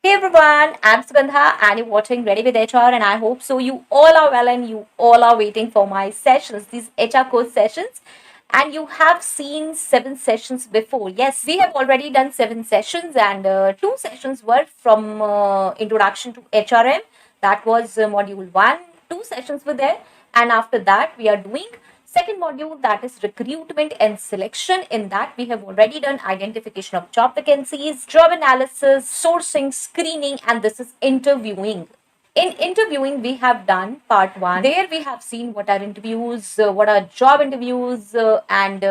Hey everyone, I'm Sugandha and you're watching Ready with HR, and I hope so you all are well and you all are waiting for my sessions, these HR course sessions. And you have seen 7 sessions before. Yes, we have already done 7 sessions, and 2 sessions were from Introduction to HRM. That was module 1. 2 sessions were there, and after that we are doing second module, that is recruitment and selection. In that we have already done identification of job vacancies, job analysis, sourcing, screening, and this is interviewing. In interviewing, we have done part 1. There we have seen what are interviews, what are job interviews, and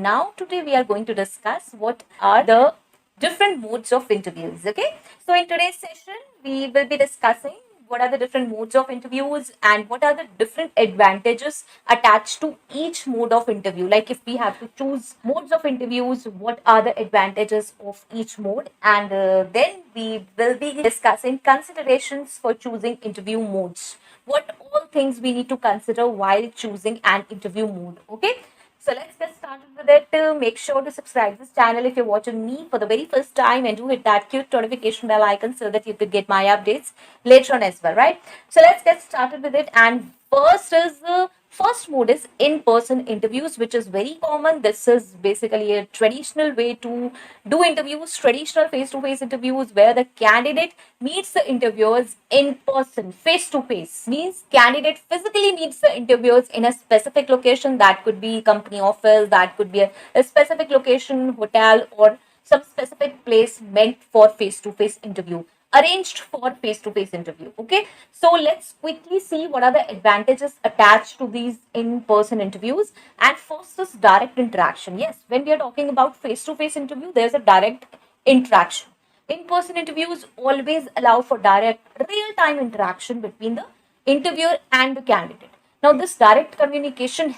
now today we are going to discuss what are the different modes of interviews. Okay, so in today's session, we will be discussing what are the different modes of interviews and what are the different advantages attached to each mode of interview. Like if we have to choose modes of interviews, what are the advantages of each mode, and then we will be discussing considerations for choosing interview modes, what all things we need to consider while choosing an interview mode. Okay, so let's get started with it. Make sure to subscribe this channel if you're watching me for the very first time, and do hit that cute notification bell icon so that you could get my updates later on as well, right? So let's get started with it. And first mode is in-person interviews, which is very common. This is basically a traditional way to do interviews, traditional face-to-face interviews, where the candidate meets the interviewers in person, face-to-face. Means candidate physically meets the interviewers in a specific location. That could be company office, that could be a specific location, hotel, or some specific place meant for face-to-face interview, arranged for face-to-face interview. Okay, so let's quickly see what are the advantages attached to these in-person interviews. And first is direct interaction. Yes, when we are talking about face-to-face interview, there's a direct interaction. In-person interviews always allow for direct real-time interaction between the interviewer and the candidate. Now this direct communication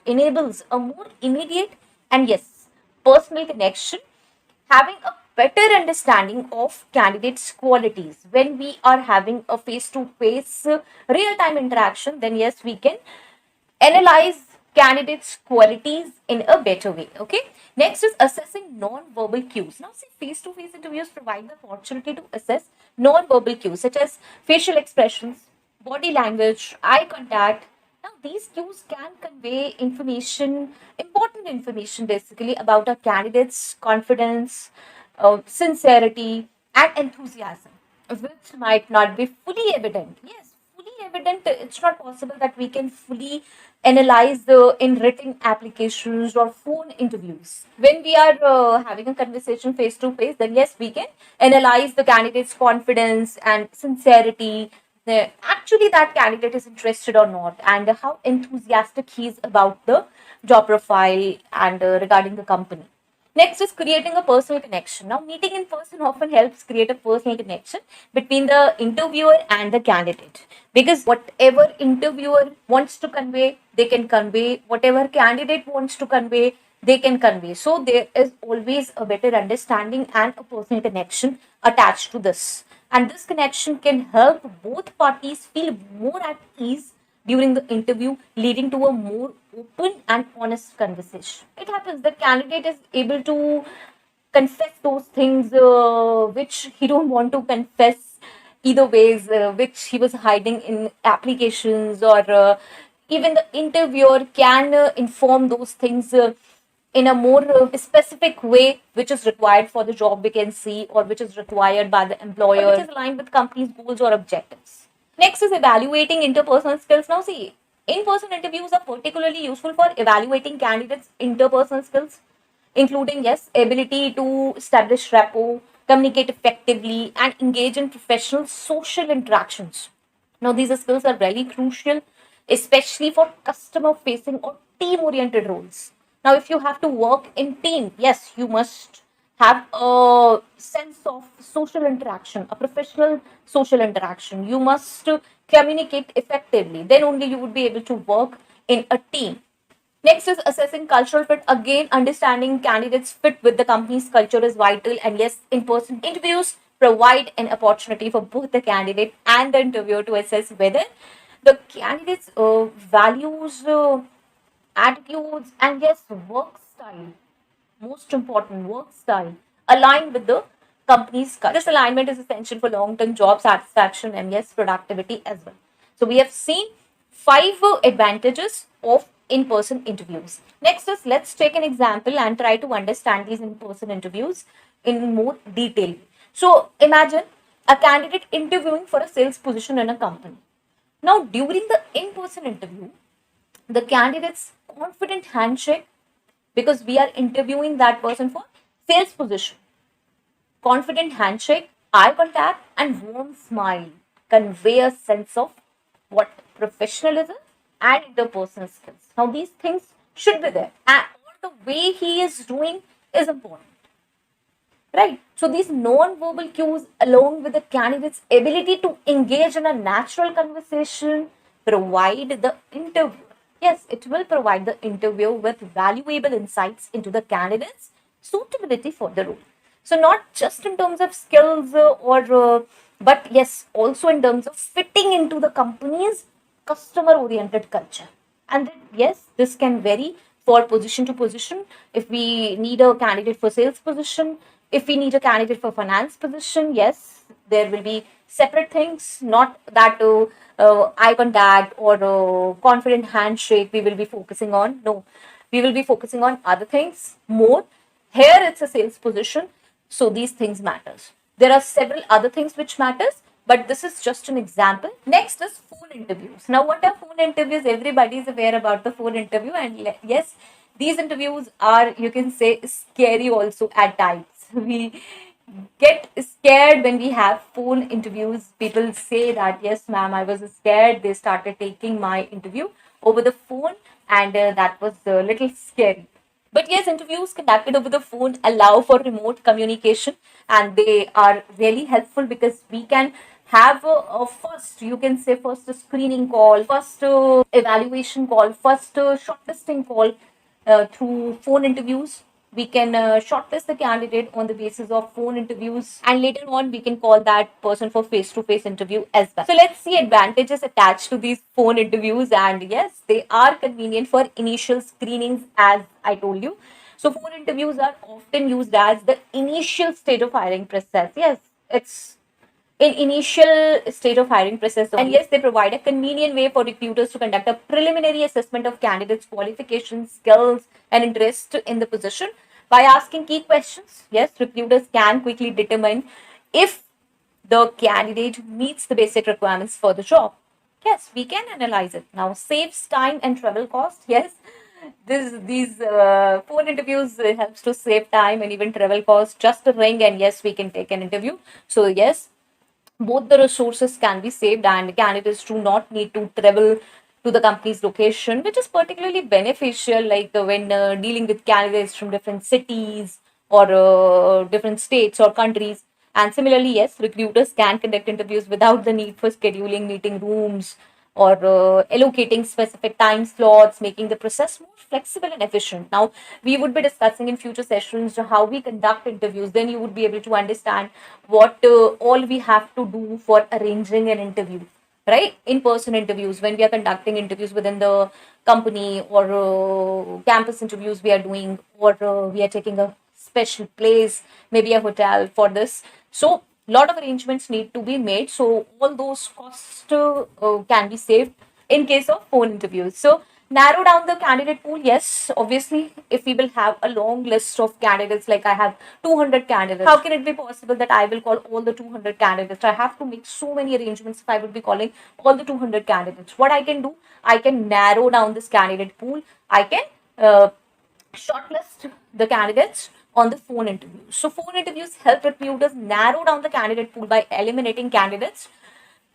enables a more immediate and yes, personal connection, having a better understanding of candidates' qualities. When we are having a face-to-face real-time interaction, then yes, we can analyze candidates' qualities in a better way. Okay. Next is assessing non-verbal cues. Now, see, face-to-face interviews provide the opportunity to assess non-verbal cues such as facial expressions, body language, eye contact. Now, these cues can convey information, important information basically about a candidate's confidence, sincerity, and enthusiasm, which might not be fully evident. Yes, fully evident, it's not possible that we can fully analyze the in written applications or phone interviews. When we are having a conversation face to face, then yes, we can analyze the candidate's confidence and sincerity, actually that candidate is interested or not, and how enthusiastic he is about the job profile and regarding the company. Next is creating a personal connection. Now, meeting in person often helps create a personal connection between the interviewer and the candidate, because whatever interviewer wants to convey, they can convey. Whatever candidate wants to convey, they can convey. So, there is always a better understanding and a personal connection attached to this. And this connection can help both parties feel more at ease during the interview, leading to a more open and honest conversation. It happens the candidate is able to confess those things which he don't want to confess either ways, which he was hiding in applications, or even the interviewer can inform those things in a more specific way, which is required for the job vacancy or which is required by the employer, or which is aligned with company's goals or objectives. Next is evaluating interpersonal skills. Now, see, in-person interviews are particularly useful for evaluating candidates' interpersonal skills, including, yes, ability to establish rapport, communicate effectively, and engage in professional social interactions. Now, these skills are really crucial, especially for customer facing or team oriented roles. Now, if you have to work in team, yes, you must have a sense of social interaction, a professional social interaction. You must communicate effectively. Then only you would be able to work in a team. Next is assessing cultural fit. Again, understanding candidates' fit with the company's culture is vital. And yes, in person interviews provide an opportunity for both the candidate and the interviewer to assess whether the candidate's values, attitudes, and yes, work style, most important, work style, align with the company's culture. This alignment is essential for long-term job satisfaction and yes, productivity as well. So we have seen 5 advantages of in-person interviews. Next is, let's take an example and try to understand these in-person interviews in more detail. So imagine a candidate interviewing for a sales position in a company. Now, during the in-person interview, the candidate's confident handshake, because we are interviewing that person for sales position, confident handshake, eye contact, and warm smile convey a sense of what professionalism and interpersonal skills. Now, these things should be there, and the way he is doing is important, right? So, these non-verbal cues, along with the candidate's ability to engage in a natural conversation, provide the interviewer. Yes, it will provide the interviewer with valuable insights into the candidate's suitability for the role. So not just in terms of skills but yes, also in terms of fitting into the company's customer oriented culture. And then, yes, this can vary for position to position. If we need a candidate for sales position, if we need a candidate for finance position, yes, there will be separate things, not that eye contact or confident handshake we will be focusing on. No, we will be focusing on other things more. Here it's a sales position, so these things matters. There are several other things which matters, but this is just an example. Next is phone interviews. Now, what are phone interviews? Everybody is aware about the phone interview, and yes, these interviews are, you can say, scary also at times. We get scared when we have phone interviews. People say that, yes, ma'am, I was scared. They started taking my interview over the phone, and that was a little scary. But yes, interviews conducted over the phone allow for remote communication, and they are really helpful because we can have a first, you can say, first a screening call, first evaluation call, first shortlisting call through phone interviews. We can shortlist the candidate on the basis of phone interviews, and later on we can call that person for face-to-face interview as well. So let's see advantages attached to these phone interviews, and yes, they are convenient for initial screenings, as I told you. So phone interviews are often used as the initial stage of hiring process. Yes, it's in initial stage of hiring process only. And yes, they provide a convenient way for recruiters to conduct a preliminary assessment of candidates' qualifications, skills, and interest in the position by asking key questions. Yes, recruiters can quickly determine if the candidate meets the basic requirements for the job. Yes, we can analyze it. Now, saves time and travel cost. Yes, these phone interviews helps to save time and even travel cost. Just a ring, and yes, we can take an interview. So yes, both the resources can be saved, and candidates do not need to travel to the company's location, which is particularly beneficial, like when dealing with candidates from different cities or different states or countries. And similarly, yes, recruiters can conduct interviews without the need for scheduling meeting rooms or allocating specific time slots, making the process more flexible and efficient. Now, we would be discussing in future sessions how we conduct interviews. Then you would be able to understand what all we have to do for arranging an interview, right? In-person interviews, when we are conducting interviews within the company or campus interviews we are doing, or we are taking a special place, maybe a hotel for this. So lot of arrangements need to be made, so all those costs can be saved in case of phone interviews. So narrow down the candidate pool. Yes, obviously, if we will have a long list of candidates, like I have 200 candidates, how can it be possible that I will call all the 200 candidates? I have to make so many arrangements if I would be calling all the 200 candidates. What I can do, I can narrow down this candidate pool. I can shortlist the candidates on the phone interviews. So phone interviews help recruiters narrow down the candidate pool by eliminating candidates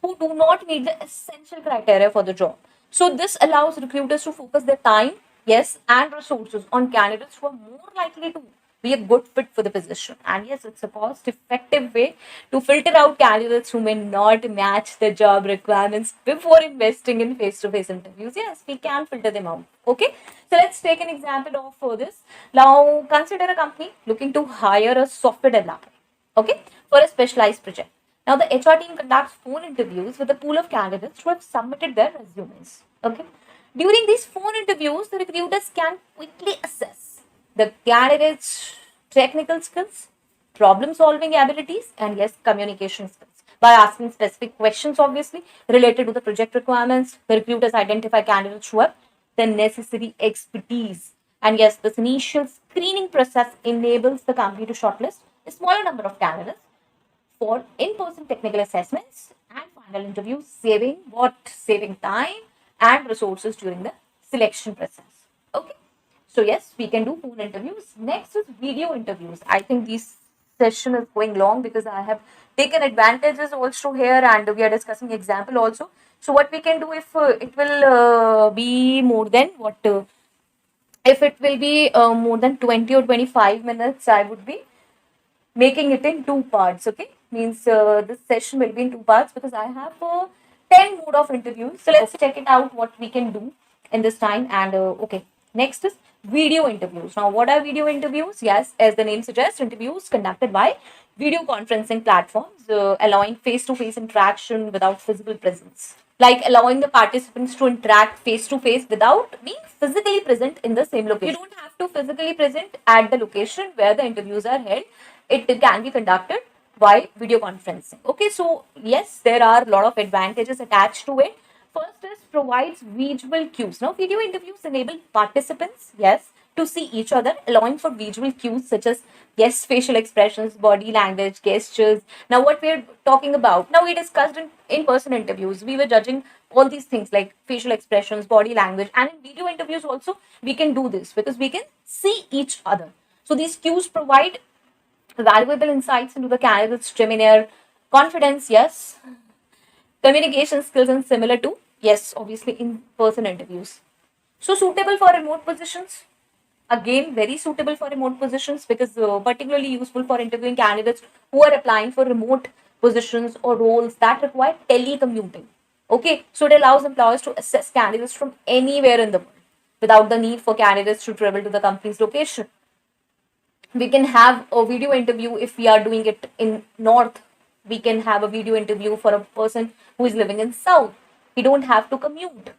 who do not meet the essential criteria for the job. So this allows recruiters to focus their time, yes, and resources on candidates who are more likely to be a good fit for the position. And yes, it's a cost-effective way to filter out candidates who may not match the job requirements before investing in face-to-face interviews. Yes, we can filter them out. Okay, so let's take an example of this. Now, consider a company looking to hire a software developer, okay, for a specialized project. Now, the HR team conducts phone interviews with a pool of candidates who have submitted their resumes. Okay. During these phone interviews, the recruiters can quickly assess the candidates' technical skills, problem solving abilities, and yes, communication skills. By asking specific questions, obviously, related to the project requirements, the recruiters identify candidates who have the necessary expertise. And yes, this initial screening process enables the company to shortlist a smaller number of candidates for in-person technical assessments and final interviews, saving time and resources during the selection process. Okay, so yes, we can do phone interviews. Next is video interviews. I think this session is going long because I have taken advantages also here, and we are discussing example also. So what we can do, if it will be more than what if it will be more than 20 or 25 minutes, I would be making it in two parts. Okay, means this session will be in two parts because I have 10 mode of interviews. So let's check it out what we can do in this time. And okay, next is video interviews. Now, what are video interviews? Yes, as the name suggests, interviews conducted by video conferencing platforms, allowing face-to-face interaction without physical presence, like allowing the participants to interact face to face without being physically present in the same location. You don't have to physically present at the location where the interviews are held. It can be conducted by video conferencing. Okay, so yes, there are a lot of advantages attached to it. First is provides visual cues. Now, video interviews enable participants, yes, to see each other, allowing for visual cues such as, yes, facial expressions, body language, gestures. Now, what we're talking about, now we discussed in in-person interviews, we were judging all these things like facial expressions, body language, and in video interviews also, we can do this because we can see each other. So, these cues provide valuable insights into the candidate's demeanor, confidence, yes, communication skills, and similar to, yes, obviously in-person interviews. So suitable for remote positions. Again, very suitable for remote positions because particularly useful for interviewing candidates who are applying for remote positions or roles that require telecommuting. Okay, so it allows employers to assess candidates from anywhere in the world without the need for candidates to travel to the company's location. We can have a video interview if we are doing it in north. We can have a video interview for a person who is living in south. We don't have to commute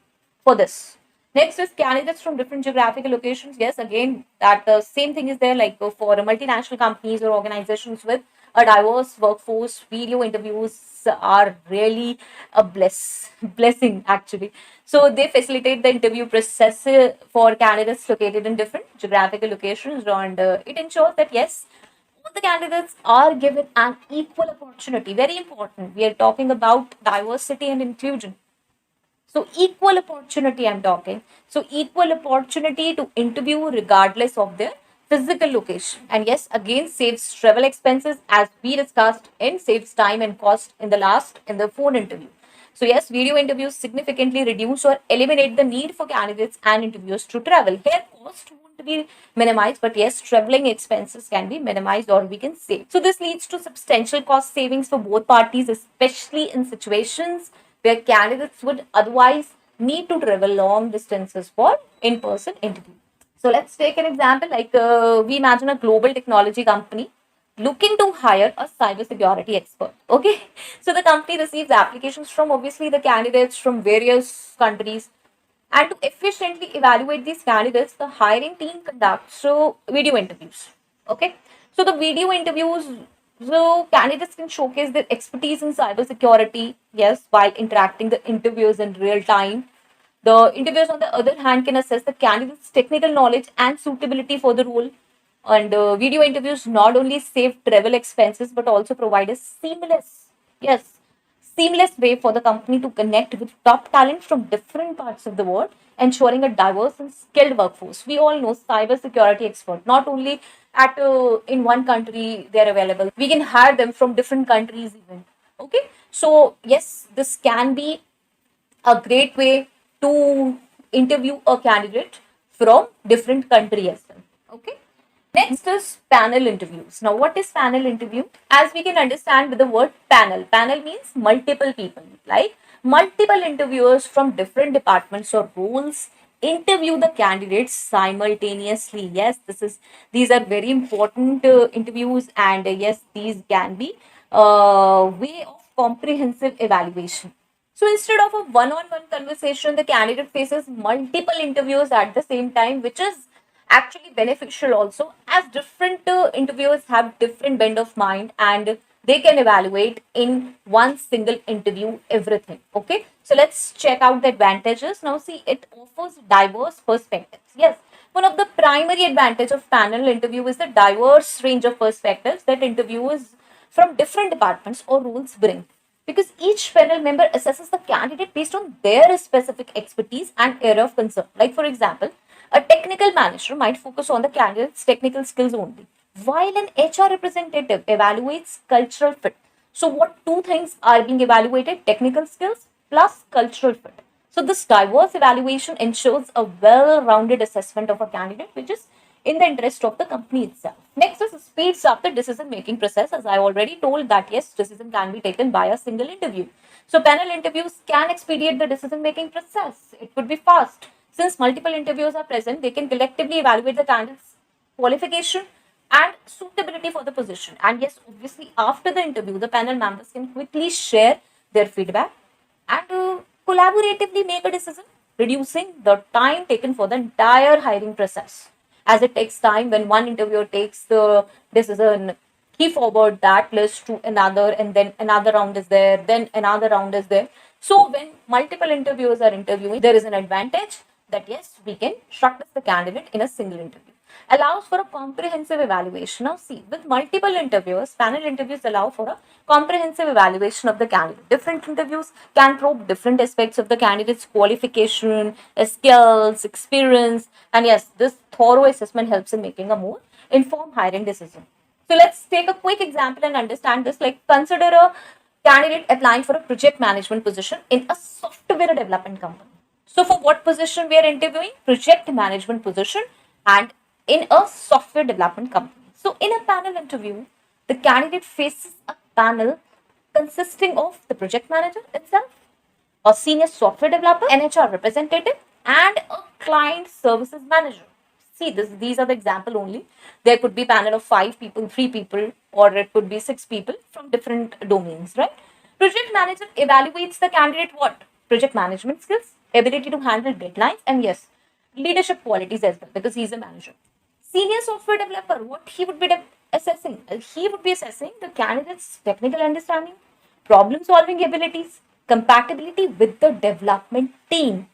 for this. Next is candidates from different geographical locations. Yes, again, that same thing is there, like for multinational companies or organizations with a diverse workforce. Video interviews are really a blessing actually. So they facilitate the interview process for candidates located in different geographical locations, and it ensures that yes, all the candidates are given an equal opportunity. Very important. We are talking about diversity and inclusion. So equal opportunity I'm talking. So equal opportunity to interview regardless of their physical location. And yes, again saves travel expenses as we discussed, and saves time and cost in the phone interview. So yes, video interviews significantly reduce or eliminate the need for candidates and interviewers to travel. Here cost won't be minimized, but yes, traveling expenses can be minimized or we can save. So this leads to substantial cost savings for both parties, especially in situations where candidates would otherwise need to travel long distances for in-person interview. So let's take an example, like we imagine a global technology company looking to hire a cybersecurity expert. Okay, so the company receives applications from obviously the candidates from various countries, and to efficiently evaluate these candidates, the hiring team conducts video interviews. Okay, so the video interviews, so candidates can showcase their expertise in cybersecurity, yes, while interacting the interviewers in real time. The interviewers, on the other hand, can assess the candidate's technical knowledge and suitability for the role. And video interviews not only save travel expenses but also provide a yes, seamless way for the company to connect with top talent from different parts of the world, ensuring a diverse and skilled workforce. We all know cybersecurity expert, not only at in one country they're available. We can hire them from different countries even. Okay, so yes, this can be a great way to interview a candidate from different country as well. Okay. Next is panel interviews. Now, what is panel interview? As we can understand with the word panel, panel means multiple people, like multiple interviewers from different departments or roles interview the candidates simultaneously. Yes, these are very important interviews, and yes, these can be a way of comprehensive evaluation. So instead of a one-on-one conversation, the candidate faces multiple interviews at the same time, which is actually beneficial also, as different interviewers have different bend of mind, and they can evaluate in one single interview everything. Okay, so let's check out the advantages. Now see, it offers diverse perspectives. Yes, one of the primary advantage of panel interview is the diverse range of perspectives that interviewers from different departments or roles bring, because each panel member assesses the candidate based on their specific expertise and area of concern. Like, for example, a technical manager might focus on the candidate's technical skills only, while an HR representative evaluates cultural fit. So, what two things are being evaluated? Technical skills plus cultural fit. So, this diverse evaluation ensures a well rounded assessment of a candidate, which is in the interest of the company itself. Next is speeds up the decision making process. As I already told that yes, decision can be taken by a single interview. So panel interviews can expedite the decision making process. It could be fast. Since multiple interviews are present, they can collectively evaluate the candidate's qualification and suitability for the position. And yes, obviously after the interview, the panel members can quickly share their feedback and collaboratively make a decision, reducing the time taken for the entire hiring process. As it takes time when one interviewer takes the decision, he forward that list to another, and then another round is there, then another round is there. So when multiple interviewers are interviewing, there is an advantage that yes, we can shortlist the candidate in a single interview. Allows for a comprehensive evaluation. Now see, with multiple interviewers, panel interviews allow for a comprehensive evaluation of the candidate. Different interviews can probe different aspects of the candidate's qualification, skills, experience, and yes, this thorough assessment helps in making a more informed hiring decision. So let's take a quick example and understand this. Like, consider a candidate applying for a project management position in a software development company. So for what position we are interviewing? Project management position, and in a software development company. So in a panel interview, the candidate faces a panel consisting of the project manager itself, a senior software developer, an HR representative, and a client services manager. See, these are the example only. There could be panel of 5 people, 3 people, or it could be 6 people from different domains, right? Project manager evaluates the candidate what? Project management skills, ability to handle deadlines, and yes, leadership qualities as well, because he's a manager. Senior software developer, what he would be assessing? He would be assessing the candidate's technical understanding, problem solving abilities, compatibility with the development team.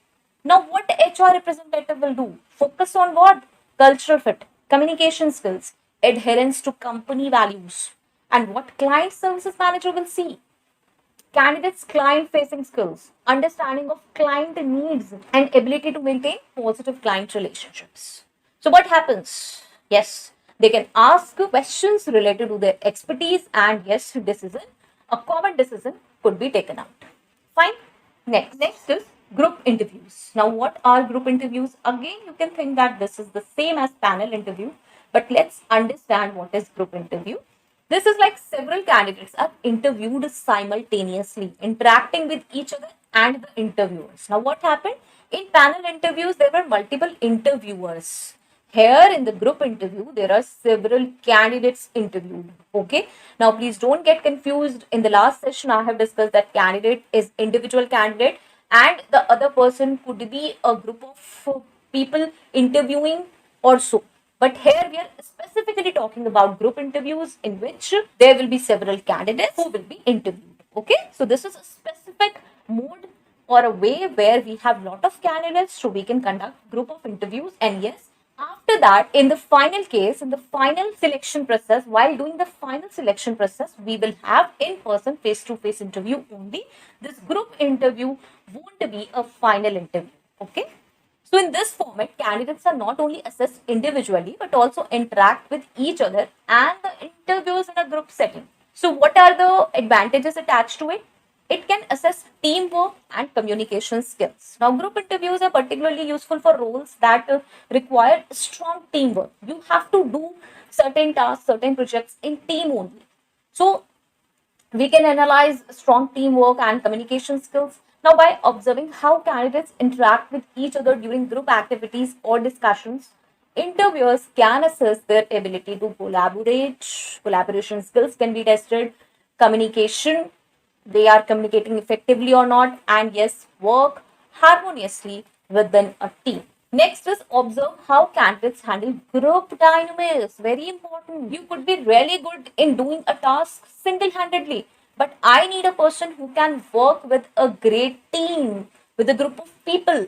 Now, what HR representative will do? Focus on what? Cultural fit, communication skills, adherence to company values. And what client services manager will see? Candidates' client facing skills, understanding of client needs, and ability to maintain positive client relationships. So, what happens? Yes, they can ask questions related to their expertise, and yes, decision, a common decision could be taken out. Fine. Next is group interviews. Now, what are group interviews? Again, you can think that this is the same as panel interview, but let's understand what is group interview. This is like several candidates are interviewed simultaneously, interacting with each other and the interviewers. Now, what happened? In panel interviews, there were multiple interviewers. Here in the group interview, there are several candidates interviewed. Okay. Now, please don't get confused. In the last session, I have discussed that candidate is individual candidate, and the other person could be a group of people interviewing or so. But here we are specifically talking about group interviews in which there will be several candidates who will be interviewed. Okay. So this is a specific mode or a way where we have lot of candidates, so we can conduct group of interviews. And yes, after that, in the final case, in the final selection process, while doing the final selection process, we will have in-person face-to-face interview only. This group interview won't be a final interview. Okay. So in this format, candidates are not only assessed individually, but also interact with each other and the interviews in a group setting. So what are the advantages attached to it? It can assess teamwork and communication skills. Now, group interviews are particularly useful for roles that require strong teamwork. You have to do certain tasks, certain projects in team only. So we can analyze strong teamwork and communication skills. Now, by observing how candidates interact with each other during group activities or discussions, interviewers can assess their ability to collaborate. Collaboration skills can be tested, communication, they are communicating effectively or not, and yes, work harmoniously within a team. Next is observe how candidates handle group dynamics. Very important. You could be really good in doing a task single-handedly, but I need a person who can work with a great team, with a group of people.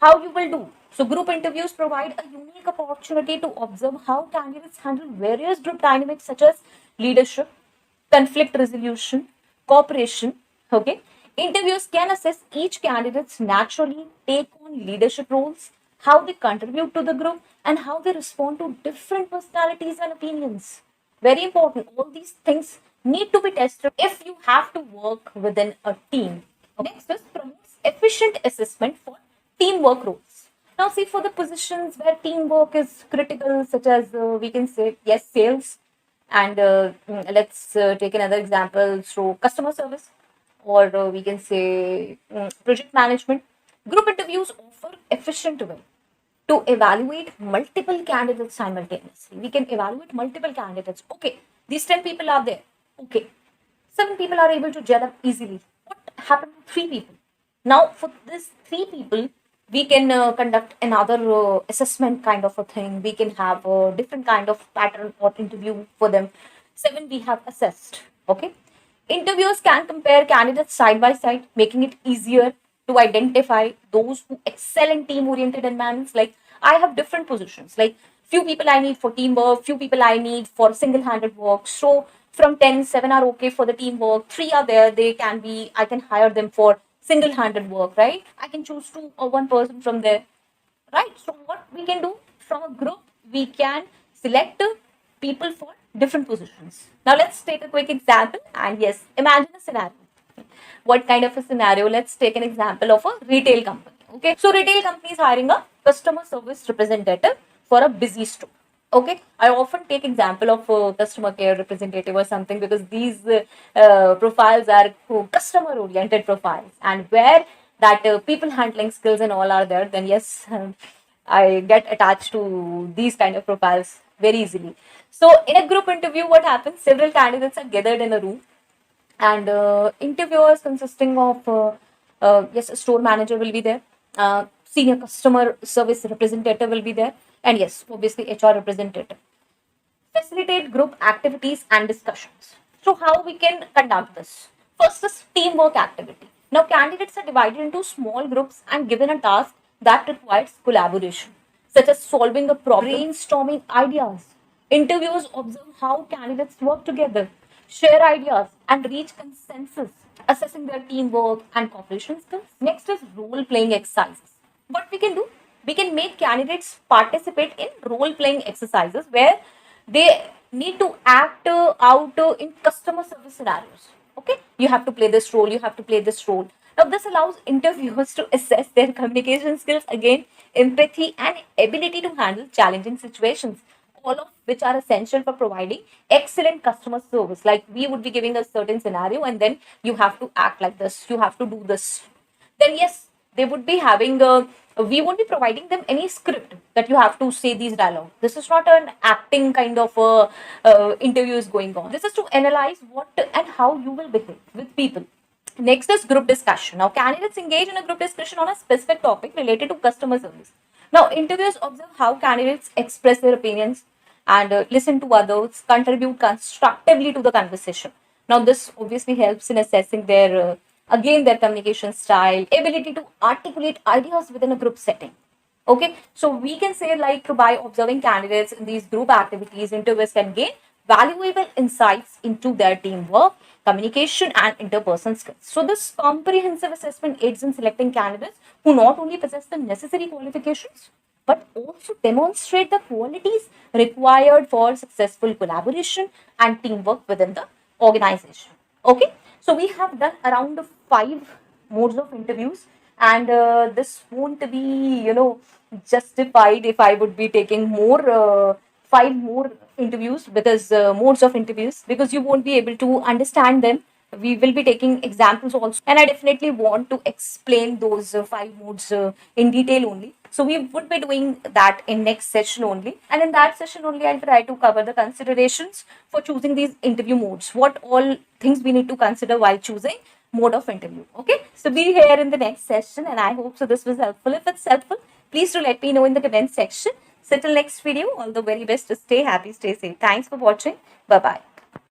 How you will do? So group interviews provide a unique opportunity to observe how candidates handle various group dynamics such as leadership, conflict resolution, cooperation. Okay. Interviews can assess each candidate's naturally take on leadership roles, how they contribute to the group, and how they respond to different personalities and opinions. Very important. All these things need to be tested if you have to work within a team. Next is promotes efficient assessment for teamwork roles. Now, see, for the positions where teamwork is critical, such as we can say, yes, sales, and let's take another example, so customer service, or we can say project management. Group interviews offer efficient way to evaluate multiple candidates simultaneously. We can evaluate multiple candidates. Okay, these 10 people are there. Okay, 7 people are able to gel up easily. What happened to 3 people? Now, for these 3 people, we can conduct another assessment kind of a thing. We can have a different kind of pattern or interview for them. 7 we have assessed. Okay. Interviewers can compare candidates side by side, making it easier to identify those who excel in team-oriented environments. Like I have different positions. Like few people I need for teamwork, few people I need for single-handed work. So from 10, 7 are okay for the teamwork, 3 are there, they can be, I can hire them for single-handed work, right? I can choose 2 or 1 person from there, right? So what we can do from a group, we can select people for different positions. Now let's take a quick example, and yes, imagine a scenario. What kind of a scenario? Let's take an example of a retail company. Okay, so retail company is hiring a customer service representative for a busy store. Okay, I often take example of customer care representative or something because these profiles are customer oriented profiles, and where that people handling skills and all are there, then yes, I get attached to these kind of profiles very easily. So in a group interview, what happens? Several candidates are gathered in a room, and interviewers consisting of yes, a store manager will be there, senior customer service representative will be there, and yes, obviously HR representative. Facilitate group activities and discussions. So how we can conduct this? First is teamwork activity. Now candidates are divided into small groups and given a task that requires collaboration, such as solving a problem, brainstorming ideas. Interviewers observe how candidates work together, share ideas, and reach consensus, assessing their teamwork and cooperation skills. Next is role playing exercises. What we can do? We can make candidates participate in role playing exercises where they need to act out in customer service scenarios. Okay, you have to play this role, you have to play this role. Now this allows interviewers to assess their communication skills, again empathy and ability to handle challenging situations, all of which are essential for providing excellent customer service. Like we would be giving a certain scenario and then you have to act like this, you have to do this, then yes, they would be having a, we won't be providing them any script that you have to say these dialogue. This is not an acting kind of interview is going on. This is to analyze what and how you will behave with people. Next is group discussion. Now candidates engage in a group discussion on a specific topic related to customer service. Now interviewers observe how candidates express their opinions and listen to others, contribute constructively to the conversation. Now this obviously helps in assessing their again their communication style, ability to articulate ideas within a group setting. Okay, so we can say like by observing candidates in these group activities, interviewers can gain valuable insights into their teamwork, communication, and interpersonal skills. So this comprehensive assessment aids in selecting candidates who not only possess the necessary qualifications but also demonstrate the qualities required for successful collaboration and teamwork within the organization. Okay, so we have done around 5 modes of interviews, and this won't be, justified if I would be taking more 5 more interviews, because modes of interviews, because you won't be able to understand them. We will be taking examples also, and I definitely want to explain those 5 modes in detail only. So we would be doing that in next session only, and in that session only I'll try to cover the considerations for choosing these interview modes, what all things we need to consider while choosing mode of interview. Okay, so be here in the next session, and I hope so this was helpful. If it's helpful, Please do let me know in the comment section. So till next video, all the very best. Stay happy, stay safe. Thanks for watching. Bye bye.